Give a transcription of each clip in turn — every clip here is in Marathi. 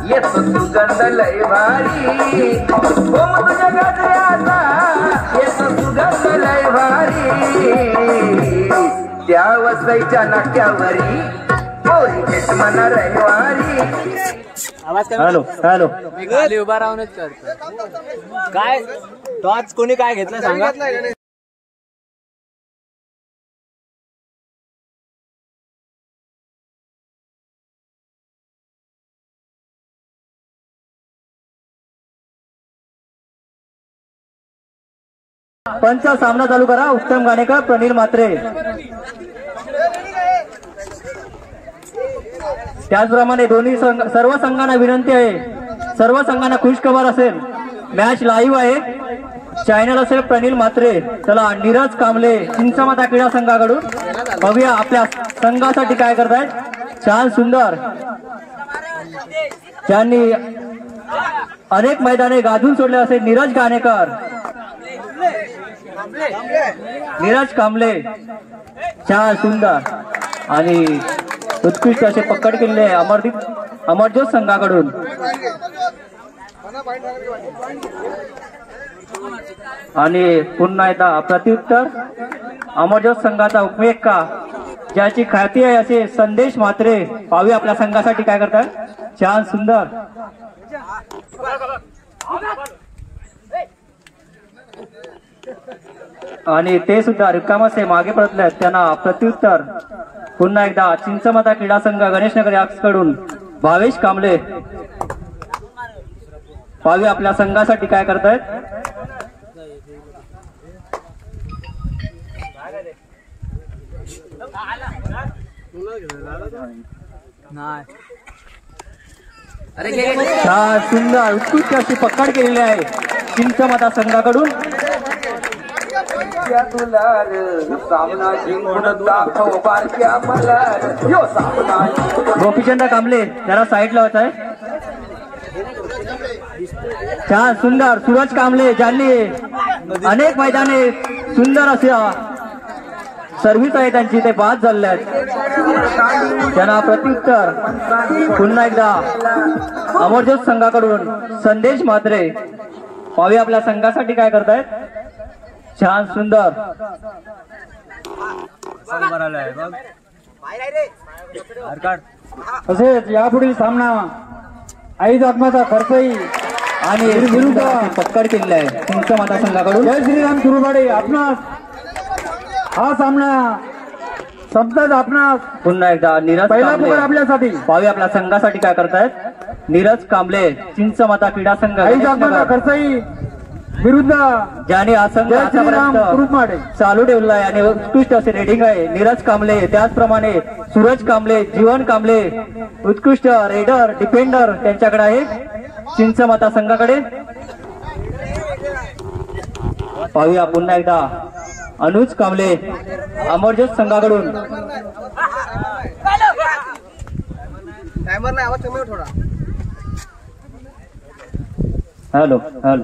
येतो सुगंध लय भारी ओम तुझ्या गजऱ्याचा येतो सुगंध लय भारी त्या वसईच्या नाट्यावरी पोरी भेट म्हणा रविवारी. हॅलो हॅलो मी खाली उभा राहूनच करतो. काय टॉर्च कोणी काय घेतलं सांगा. पंच सामना चालू करा. उत्तम गाणेकर प्रनिल म्हात्रे. त्याचप्रमाणे दोन्ही सर्व संघांना विनंती आहे, सर्व संघांना खुशखबर असेल, मॅच लाईव्ह आहे, चॅनल असेल प्रनिल म्हात्रे. चला नीरज कांबले चिंचमाता क्रीडा संघाकडून बघूया आपल्या संघासाठी काय करतायत. छान सुंदर ज्यांनी अनेक मैदाने गाजून सोडले असेल नीरज गाणेकर, नीरज कांबले छान सुंदर आणि उत्कृष्ट असे पकड केलेले अमरज्योत संघाकडून. आणि पुन्हा एकदा प्रत्युत्तर अमरज्योत संघाचा उपमेयका ज्याची ख्याती आहे असे संदेश म्हात्रे. पाहूया आपल्या संघासाठी काय करतात. छान सुंदर आणि ते सुद्धा रिकामच मागे परतले. त्यांना प्रत्युत्तर पुन्हा एकदा चिंचमाता क्रीडा संघ गणेशनगर याकडून भावेश कांबले. पाहूया आपल्या संघासाठी काय करतायत. छान सुंदर उत्कृष्ट अशी पकड केलेली आहे चिंचमाता संघाकडून. गोपीचंद कांबले त्याला साईड लावत आहे. छान सुंदर सूरज कांबले ज्यांनी अनेक मैदाने सुंदर असे सर्व्हिस आहे त्यांची, ते बाद झाले आहेत. त्यांना प्रत्युत्तर पुन्हा एकदा अमरज्योत संघाकडून संदेश म्हात्रे. पाहूया आपल्या संघासाठी काय करतायत. छान सुंदर तसेच यापुढील सामना आई जखमाचा खर्चही आणि विरुद्ध पक्कड केलेला आहे चिंचमाता संघाकडून. जय श्रीराम सुरुवाडे. आपणास हा सामना संपताच आपणास पुन्हा एकदा नीरज पहिला पुकार आपल्यासाठी. पाहूया आपल्या संघासाठी काय करतायत. नीरज कांबले चिंचमाता क्रीडा संघ आई जखमाचा खर्चही विरुद्ध ज्याने हा संघ आतापर्यंत चालू ठेवला आहे आणि उत्कृष्ट असे रेडिंग आहे नीरज कांबले. त्याचप्रमाणे सूरज कांबले, जीवन कांबले उत्कृष्ट रेडर डिफेंडर त्यांच्याकडे आहे चिंचमाता संघाकडे. पाहूया पुन्हा एकदा अनुज कांबले अमरज्योत संघाकडून. हॅलो हॅलो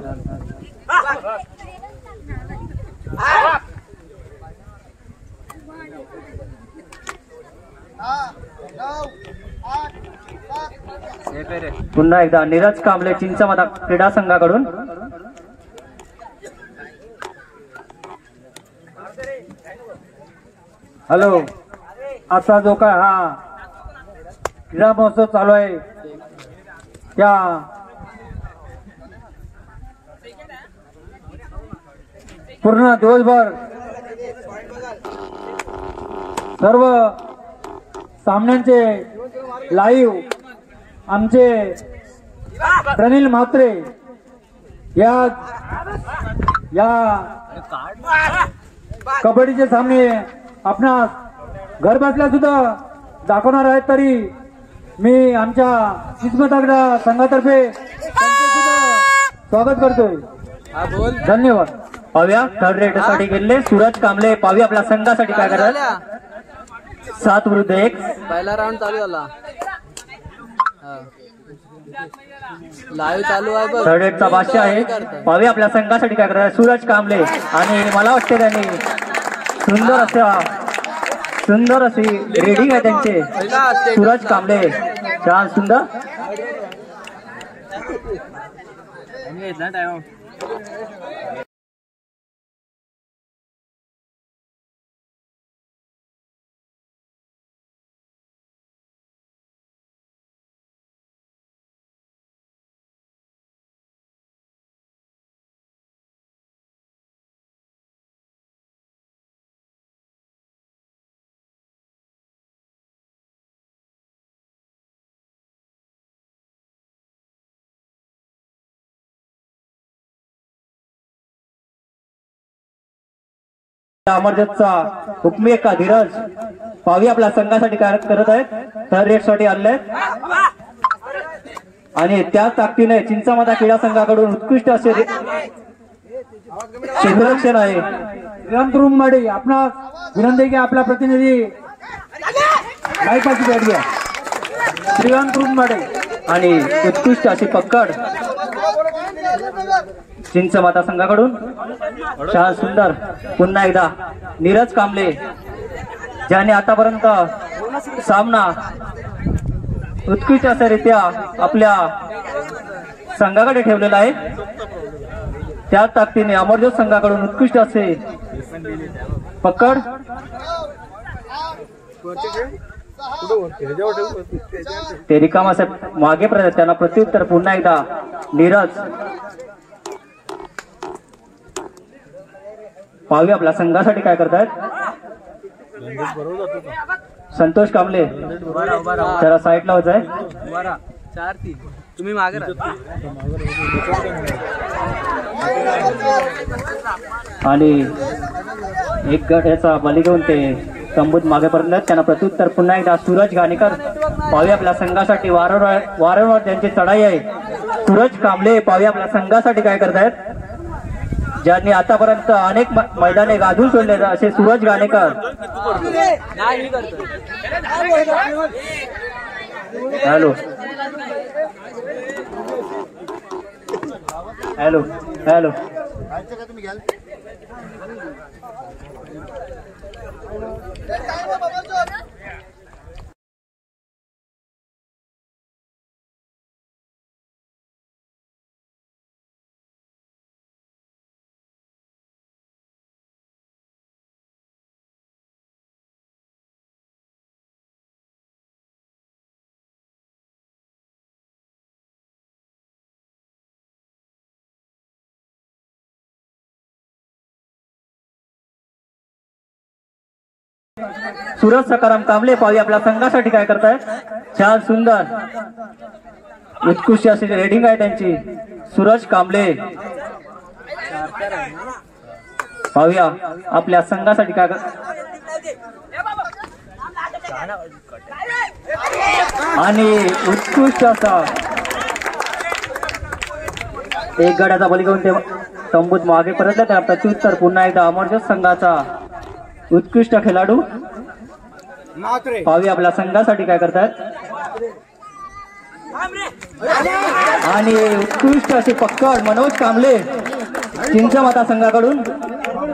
पुन्हा एकदा नीरज कांबले चिंचमाता क्रीडा संघाकडून. हॅलो आता जो काय हा क्रीडा महोत्सव चालू आहे त्या पूर्ण दिवसभर सर्व सामन्यांचे लाईव्ह आमचे प्रनिल म्हात्रे या कबड्डीचे सामने आपणास घर बसल्या सुद्धा दाखवणार आहेत. तरी मी आमच्या चिंचमाता संघातर्फे स्वागत करतोय. धन्यवाद. पाहूया थर्ड रेड साठी गेले सूरज कांबले. पाहूया आपल्या संघासाठी काय करतात. 7-1 पहिला राऊंड चालू झाला. लाईव्ह चालू आहे. थर्ड रेडचा बादशाह आहे. पाहूया आपल्या संघासाठी काय करतात सूरज कांबले. आणि मला वाटते त्यांनी सुंदर अशी रेडिंग आहे त्यांचे सूरज कांबले. छान सुंदर अमरजोतचा हुकमी का धीरज पावी आपल्या संघासाठी काय करत आहेत. थर्ड रेट साठी आले आणि त्याच ताकदीने चिंचामाता क्रीडा संघाकडून उत्कृष्ट असे क्षेत्ररक्षण आहे. श्रीराम तुरुंबाडे आपणास विनंती की आपला प्रतिनिधी माईकाची भेट घ्या. श्रीराम तुरुंबाडे आणि उत्कृष्ट अशी पकड चिंचमाता संघाकडून. छान सुंदर. पुन्हा एकदा नीरज कांबळे ज्याने आतापर्यंत सामना उत्कृष्ट असारित्या आपल्या संघाकडे ठेवलेला आहे. त्या ताकदीने अमरजोत संघाकडून उत्कृष्ट असे पकड. ते रिकामा मागे त्यांना प्रत्युत्तर. पुन्हा एकदा नीरज पाहू आपल्या संघासाठी काय करतायत. संतोष कांबळे त्याला साईडला होत आहे. 4-3 तुम्ही मागे राहा. आणि एक गट याचा बली घेऊन ते तंबूत मागे परतले. त्यांना प्रत्युत्तर पुन्हा एकदा सूरज घाणेकर पाहू आपल्या संघासाठी. वारंवार त्यांची चढाई आहे. सूरज कांबळे पाहू आपल्या संघासाठी काय करतायत. ज्यांनी आतापर्यंत अनेक मैदाने गाजून सोडले असे Suraj Ghanekar. Hello hello hello Suraj Sakaram Kamble पाहू आपल्या संघासाठी काय करतायत. छान सुंदर उत्कृष्ट अशी रेडिंग आहे त्यांची. सूरज कांबळे पाहूया आपल्या संघासाठी काय आणि उत्कृष्ट असा एक गड्याचा बली घेऊन ते तंबूत मागे परतले. त्या प्रत्युत्तर पुन्हा एकदा अमरजोत संघाचा उत्कृष्ट खेळाडू पाहूया आपल्या संघासाठी काय करतात. आणि उत्कृष्ट अशी पकड मनोज कांबळे चिंचमाता संघाकडून.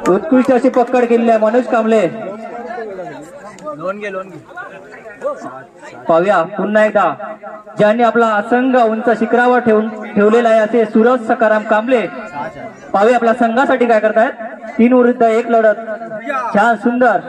उत्कृष्ट अशी पकड केलेली आहे मनोज कांबळे. पाहूया पुन्हा एकदा ज्यांनी आपला संघ उंच शिखरावर ठेवलेला आहे असे सूरज सकाराम कांबळे पाहूया आपल्या संघासाठी काय करतायत. 3 विरुद्ध 1 लढत. छान सुंदर.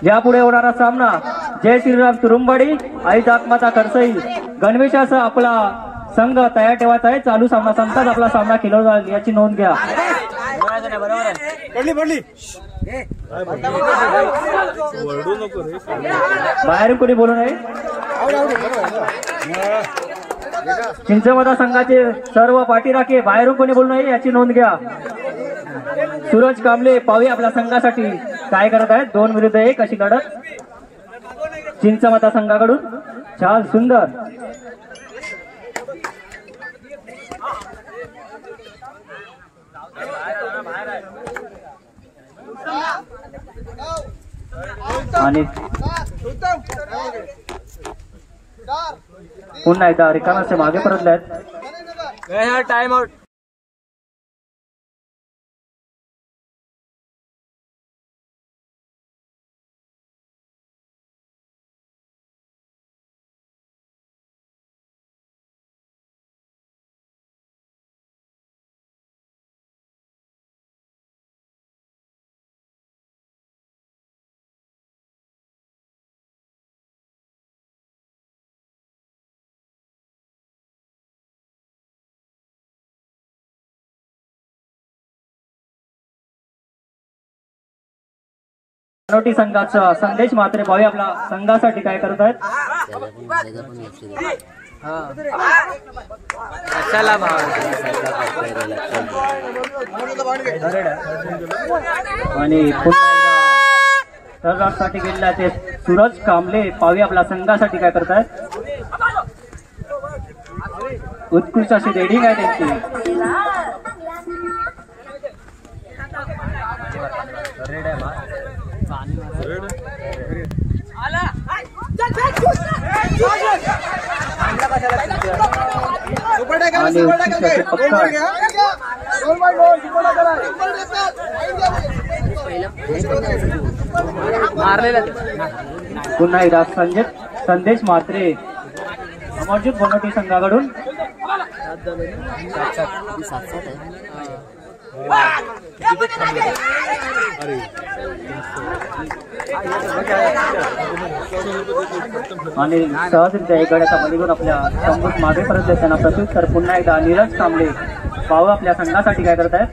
यापुढे होणारा सामना जय श्रीराम तुरुंबाडी आई जाकमाता खरसई गणवेशासह आपला संघ तयार ठेवायचा आहे. चालू सामना संपताच आपला सामना खेळला जाईल याची नोंद घ्या. बाहेरून कोणी बोलू नये. चिंचमाता संघाचे सर्व पाठीराखे बाहेरून कोणी बोलू नये याची नोंद घ्या. सूरज कांबळे पाहूया आपल्या संघासाठी काय करत आहेत. 2 विरुद्ध 1 अशी लढत चिंचमाता संघाकडून. छान सुंदर. आणि पुन्हा एकदा रिकाम्याचे मागे परतले आहेत. Time out. बनवटी संघाचा संदेश मात्रे भावी आपला संघासाठी काय करत आहेत. आणि साठी गेलेला ते सूरज कांबळे पावी आपला संघासाठी काय करत आहेत. उत्कृष्ट अशी रेडिंग आहे त्यांची. पुन्हा एकदा संदेश मात्रे अमरजित बनवटी संघाकडून. आणि सहजरित्या एक गड्याचा बलीकडून आपल्या संबूत मागे परत त्यांना प्रत्युत्तर. पुन्हा एकदा नीरज कांबळे पाहू आपल्या संघासाठी काय करत आहेत.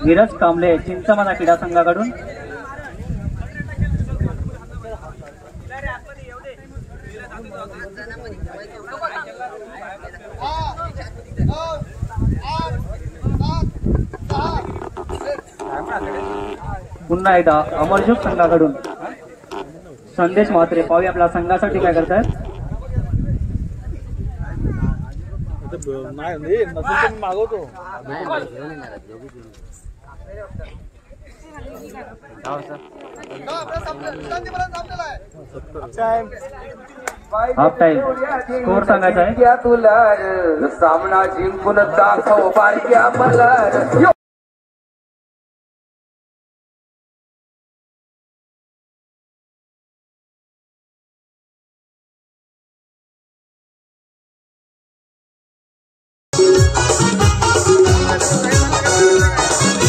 नीरज कांबळे चिंचमाना क्रीडा संघाकडून. पुन्हा एकदा अमरजोत संघाकडून संदेश मात्रे पावी आपल्या संघासाठी काय करतायत. मागवतो. हाफ टाइम स्कोर सांगायचा आहे. तुला सामना जिंकून दाखव बारक्या मल्हार.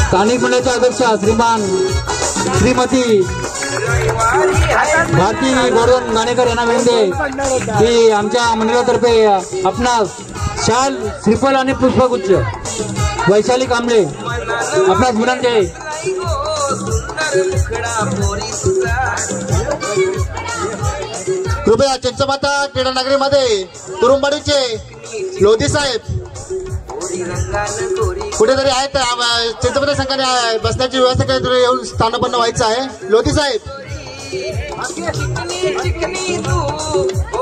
स्थानिक मंडळाचे अध्यक्ष श्रीमती भारती गोवर्धन गाणेकर यांना विनंती की आमच्या मंडळातर्फे आपणास शाल, श्रीफल आणि पुष्पगुच्छ. वैशाली कांबळे आपणास विनंती. कृपया चिंचमाता क्रीडा नगरीमध्ये तुरुंबाडीचे लोधी साहेब कुठेतरी आहेत. चिंचमाता संघाने बसण्याची व्यवस्था काहीतरी येऊन स्थानपन्न व्हायचं आहे. लोधी साहेब.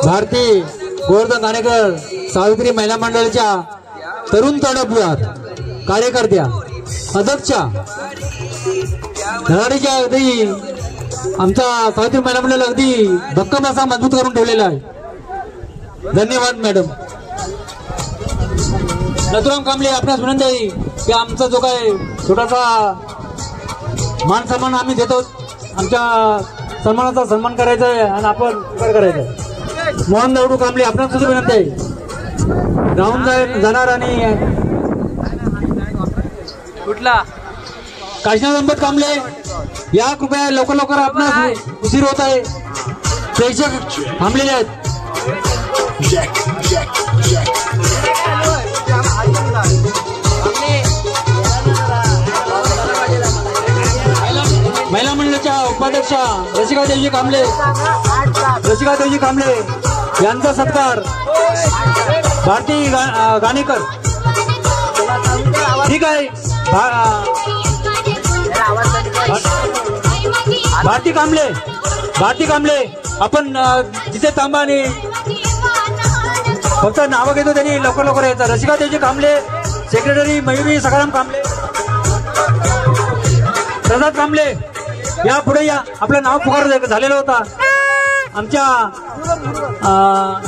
भारती गोवर्धन गाणेकर सावित्री महिला मंडळाच्या तरुण तडफदार कार्यकर्त्या अध्यक्षा धडाडीच्या अगदी आमचा सावित्री महिला मंडळ अगदी भक्कम असा मजबूत करून ठेवलेला आहे. धन्यवाद मॅडम. नथुराम कांबळे आपणास विनंती आहे की आमचा जो काय छोटासा मान सन्मान आम्ही देतो, आमच्या सन्मानाचा सन्मान करायचा आहे आणि आपण उपकार करायचा आहे. मोहन दौडू कांबळे आपणास सुद्धा विनंती आहे. राहून जाणार आणि कुठला काशीनाथ अंबत कांबळे या कृपया लवकर लवकर आपणास उशीर होत आहे. प्रेक्षक थांबलेले आहेत. महिला मंडळाच्या उपाध्यक्षा रसिकादेवजी कांबळे यांचा सत्कार भारती गाणेकर. ठीक आहे. भारती कांबळे आपण जिथे थांबा आणि फक्त नावं घेतो त्यांनी लवकर लवकर यायचं. रसिकादेवजी कांबळे, सेक्रेटरी मयुरी सखाराम कांबळे, प्रसाद कांबळे या पुढे या. आपलं नाव पुकार झालेलं होता. आमच्या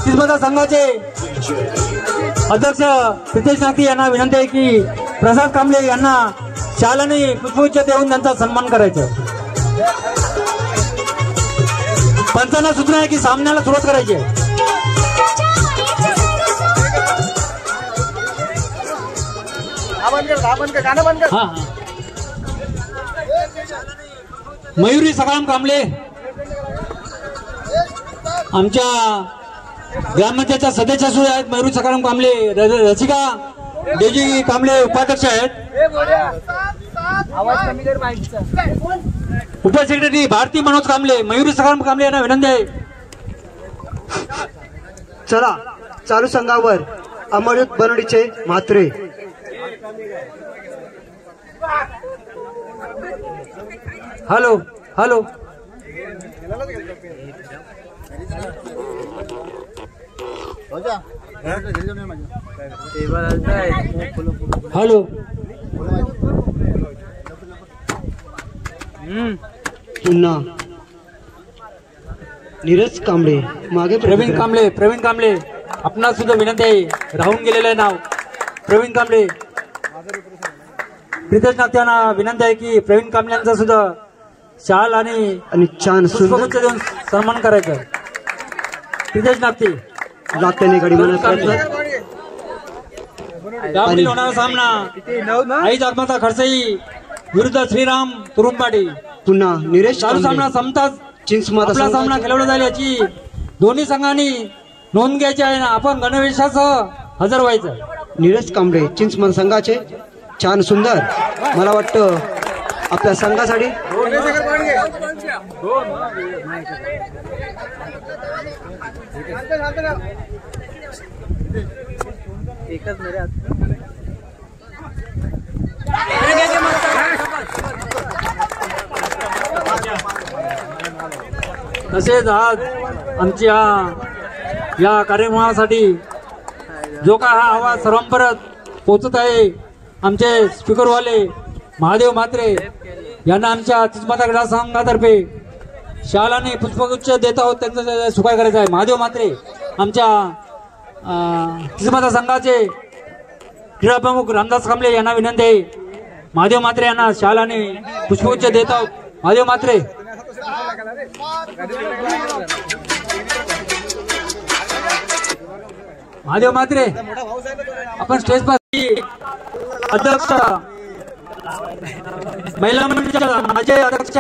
चिंचमाता संघाचे अध्यक्ष प्रितेश नागती यांना विनंती आहे की प्रसाद कांबळे यांना शालाने पुष्पगुच्छ देऊन त्यांचा सन्मान करायचा. पंचांना सूचना आहे की सामन्याला सुरुवात करायची आहे. हा मयुरी सकाराम कांबळे आमच्या ग्रामपंचायतच्या सदस्य सुद्धा आहेत. मयुरी सकाराम कांबळे, रसिका देजी कांबळे उपाध्यक्ष आहेत. उपसेक्रेटरी भारती मनोज कांबळे, मयुरी सकाराम कांबळे यांना विनंती आहे. चला चालू संघावर अमरयुत बनवडीचे म्हात्रे. हॅलो हॅलो हॅलो पुन्हा नीरज कांबळे मागे प्रवीण कांबळे आपणास सुद्धा विनंती आहे. राहून गेलेलं आहे नाव प्रवीण कांबळे. प्रितेश नागत्यांना विनंती आहे की प्रवीण कांबळे यांचा सुद्धा शाल आणि छान पुष्पगुच्छ देऊन सन्मान करायचा. प्रितेश नागते लागत्याने गाडी गावातील होणारा सामना आई आत्माचा खडसई विरुद्ध श्रीराम तुरुंबाडी. पुन्हा नीरज चालू सामना समताच आपला सामना खेळवला जाईल याची दोन्ही संघांनी नोंद घ्यायची आहे. आपण गणवेशासह हजर व्हायचं. नीरज कांबळे चिंचमत संघाचे छान सुंदर मला वाटतं आपल्या संघासाठी तसेच आज आमच्या या कार्यक्रमासाठी जो काय हा आवाज सर्वांपर्यंत पोहोचत आहे आमचे स्पीकरवाले महादेव म्हात्रे यांना आमच्या चिंचमाता क्रीडा संघातर्फे शाल आणि पुष्पगुच्छ देत आहोत. त्यांचं सुखाय करायचं आहे. महादेव म्हात्रे आमच्या चिंचमाता संघाचे क्रीडा प्रमुख रामदास कांबळे यांना विनंती आहे. महादेव म्हात्रे यांना शाल आणि पुष्पगुच्छ देत आहोत. महादेव म्हात्रे महादेव म्हात्रे आपण स्टेज पास अध्यक्ष महिला मंडळाच्या माझे अध्यक्ष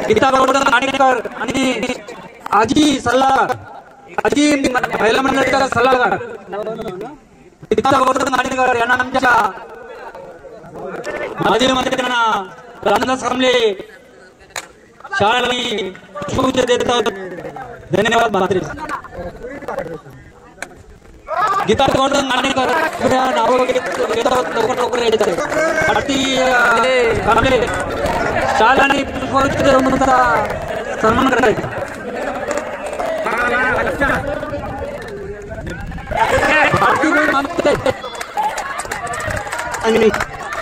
गीता गोवर्धन नाणेकर आणि आजी सल्लागार आजी महिला मंडळाच्या सल्लागार गीता गोवर्धन नाणेकर यांना आमच्या महादेव मंत्र्यांना रामदास कांबळे शाळा आणि पुष्पगुच्छ देत आहोत. धन्यवाद म्हात्रे. गीता गोवर्धन नाणेकर नाव घेत आहोत. लवकर यायचं भारती कांबळे शाल आणि पुष्पगुच्छ देऊन सन्मान करायचा. भारती मागते आणि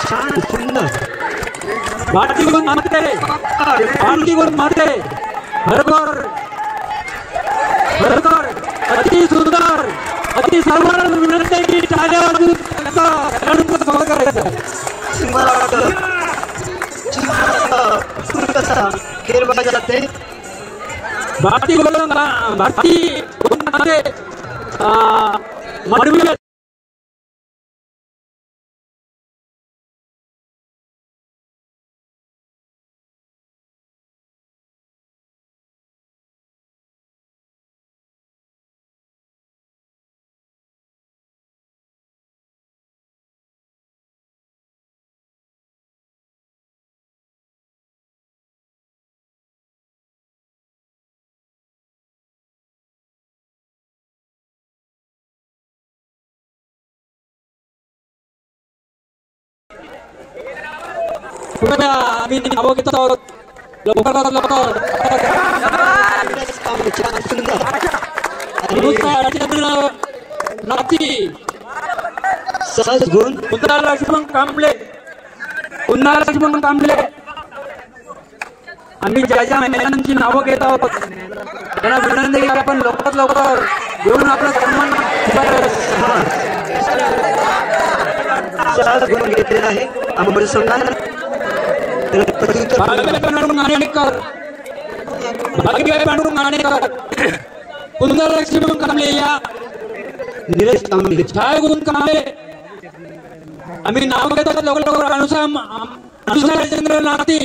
छान सुंदर भारती मागते बरोबर अति सुंदर अति सर्वांना विनंती की टाळ्या वाजवून खेळाडूंचं स्वागत करायचं. खेळ बघायला जाते. भारती मडवी आम्ही नावं घेत आहोत. लवकरात लवकर नाती सहज गुण पुन्हा लक्ष्मण कांबळे आम्ही ज्या महिलांची नावं घेत आहोत त्यांना विनंती की आपण लवकरात लवकर येऊन आपला सन्मान विश्वास घेऊन घेतलेला आहे आम्हाला संघानं छाय गुण कमाले आम्ही नाव घेतो लवकर अनुसार चंद्र नाती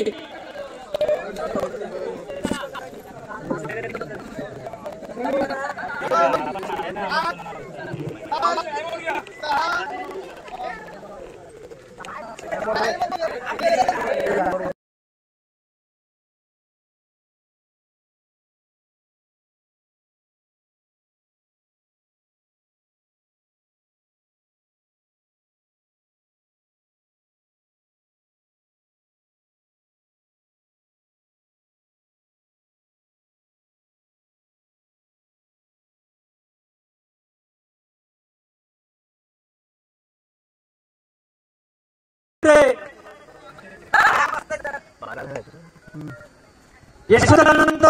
यशोदानंद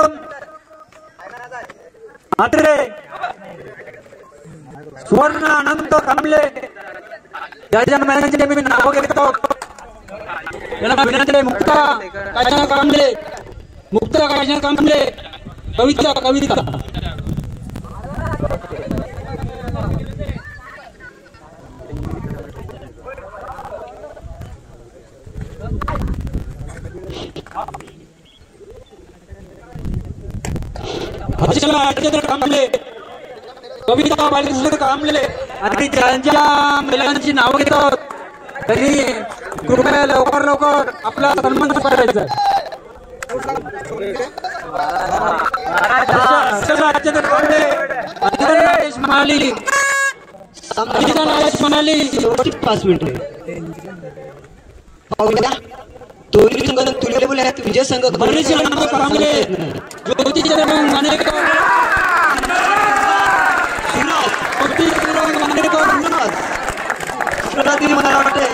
म्हात्रे सुवर्ण अनंत कांबळे याच्या महिन्यांचे मी नाव घेतो याला विनंती मुक्ता कायना कांबळे मुक्ता कायना कांबळे कविता कांबळे कविता बालकृष्ण कांबळे आणि ज्यांच्या महिलांची नाव घेतात त्यांनी कृपया लवकर आपला सन्मान करायचा म्हणाली 5 मिनिटे दोन्ही संघानं तुल्यबळ आहेत विजय संघ कांबळे मला वाटते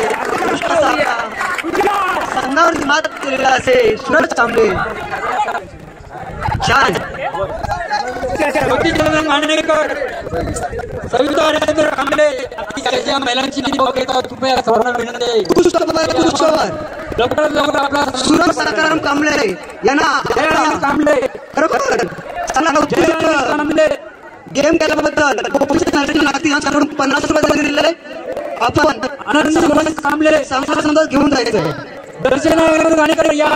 संघावरती मात केलेला असे सूरज कांबळे छान सविता नरेंद्र कांबळे महिलांची नाव घेतात कृपया सर्वांना विनंती लवकरात आपला सूरज सकाराम कांबळे यांना कांबळे कांबळे गेम केल्याबद्दल 50 रुपये दिलेले आपण आनंद कांबळे संघ घेऊन जायचं दर्शन गाणेकर या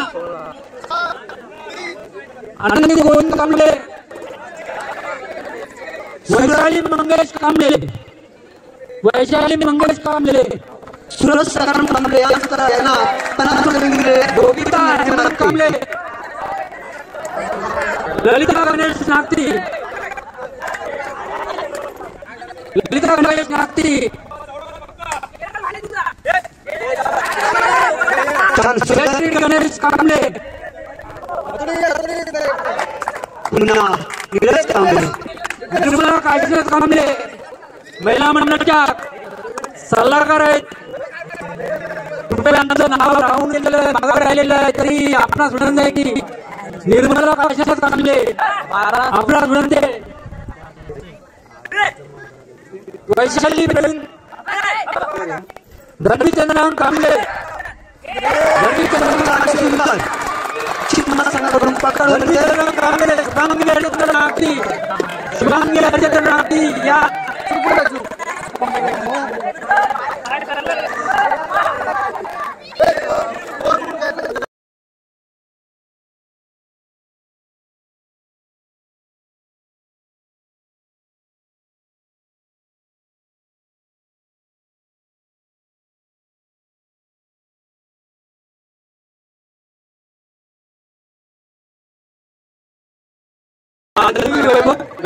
आनंदी गोविंद कांबळे वैशाली मंगेश कांबळे सूरज सकाराम कांबळे यांना 50 रुपये दिले कांबळे ललिता गणेश नागती गणेश कांबळे पुन्हा नीरज कांबळे निर्मला काशीनाथ कांबळे महिला मंडळाच्या सल्लागार आहेत कृपया आमचं नाव राहून गेलेलं मागे राहिलेलं आहे तरी आपणास विनंती आहे की निर्मला काशीनाथ कांबळे आपणास विनंती आहे वैशाली धर्मीचंद्रन कांबळे शुभांगी या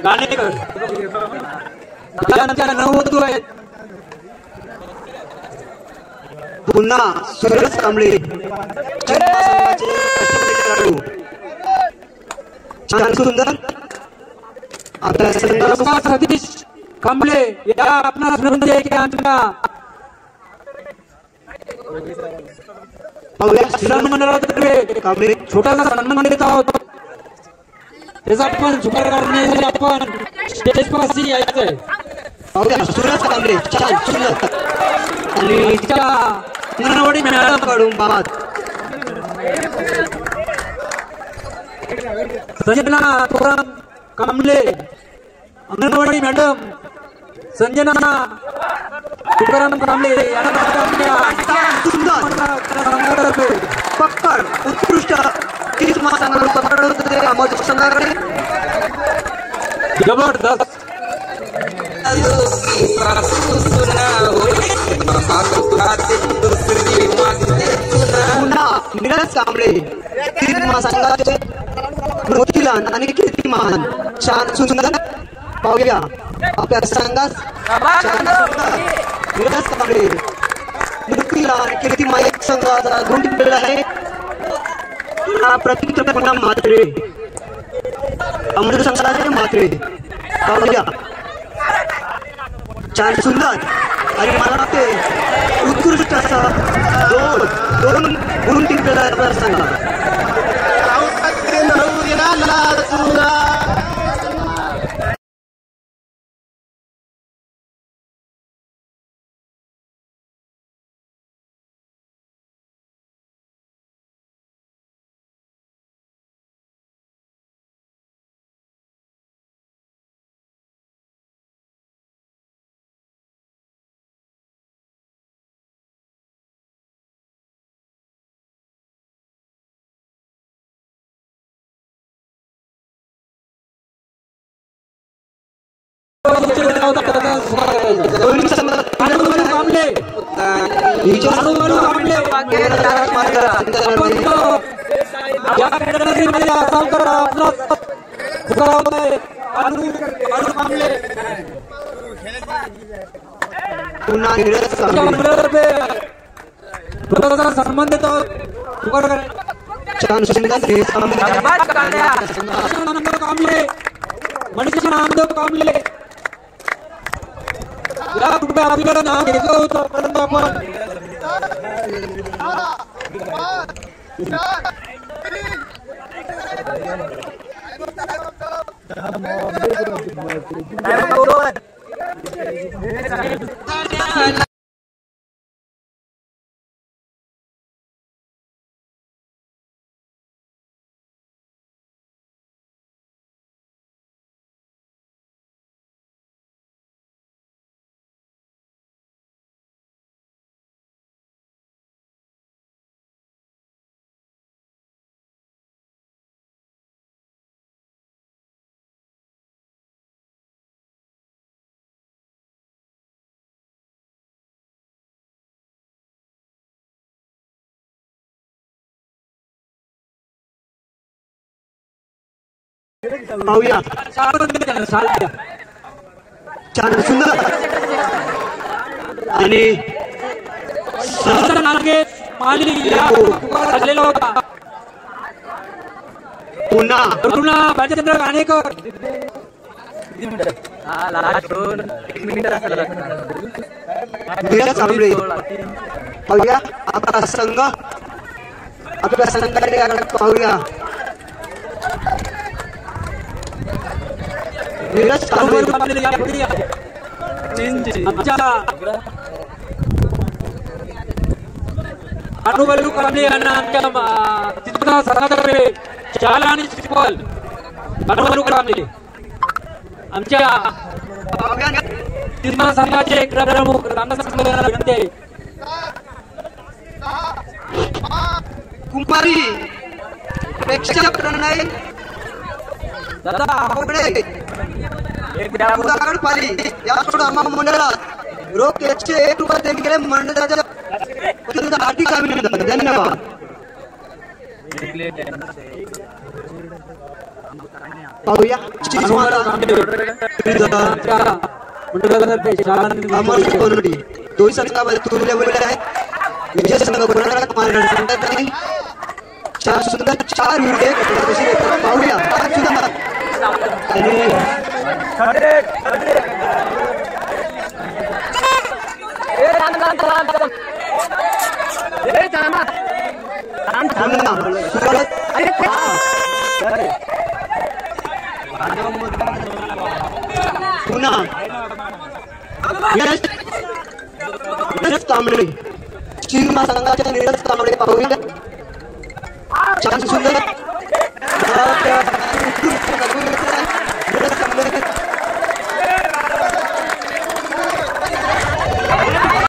गाणेकर त्यानंतर नववधू आहेत पुन्हा सूरज कांबळे छान सुंदर आपल्या संघाला सतीश कांबळे या आपणास विनंती आहे की आमच्या मंडळातर्फे कांबळे छोटासा सन्मान देत आहोत त्याचा आपण स्वीकार करण्यासाठी आपण स्टेज पाशी यायचंय सूरज कांबळे छान सुंदर आणि तिच्या अंगणवाडी मॅडमकडून बाद संजना तुकाराम कांबळे अंगणवाडी मॅडम संजना तुकाराम कांबळे पक्कड उत्कृष्ट संघाकडे जबरदस्त पुन्हा निरज कांबळे संघाचे मोतीलाल आणि कीर्तिमान छान सुंदर पाहूया आपल्या संघात निरज कांबळे मोतीलाल आणि कीर्तिमान एक संघाचा गुण टिपलेला आहे. प्रतीक पुन्हा म्हात्रे अमृत संघाचे म्हात्रे पाहूया छान सुंदर आणि मला वाटते उत्कृष्ट असा दोन गुण टिपलेला आहे आपला संघ. संबंधित छान मनीषा नामदेव कांबळे या कृपया आपल्याला नाव घेतलं होतं परंतु आपण पाहूया छान सुंदर आणि पुन्हा बालचंद्र गाणेकर पाहूया आपला संघ आपल्या संघाकडे पाहूया अनुभव कांबळे यांना आमच्या चित्रा सरकारकडे शाला आणि प्रिन्सिपल अनुभव कांबळे आमच्या तिरमा संघाचे प्रमुख रामदास विनंती आहे. कुंभारी प्रेक्षक प्रणय दादा आवडे पाली या मंडळात रोख 101 रुपये देऊन गेले मंडळाच्या हार्दिक अभिनंदन धन्यवाद. पाहूया दोन संघामध्ये तुरले आहेत. विजय संघ कोणाला चार सुंदर 4 विकेट पाहूया पुन्हा कांबळे चिन्मन संघाचे नीरज कांबळे पाहूया छान सुंदर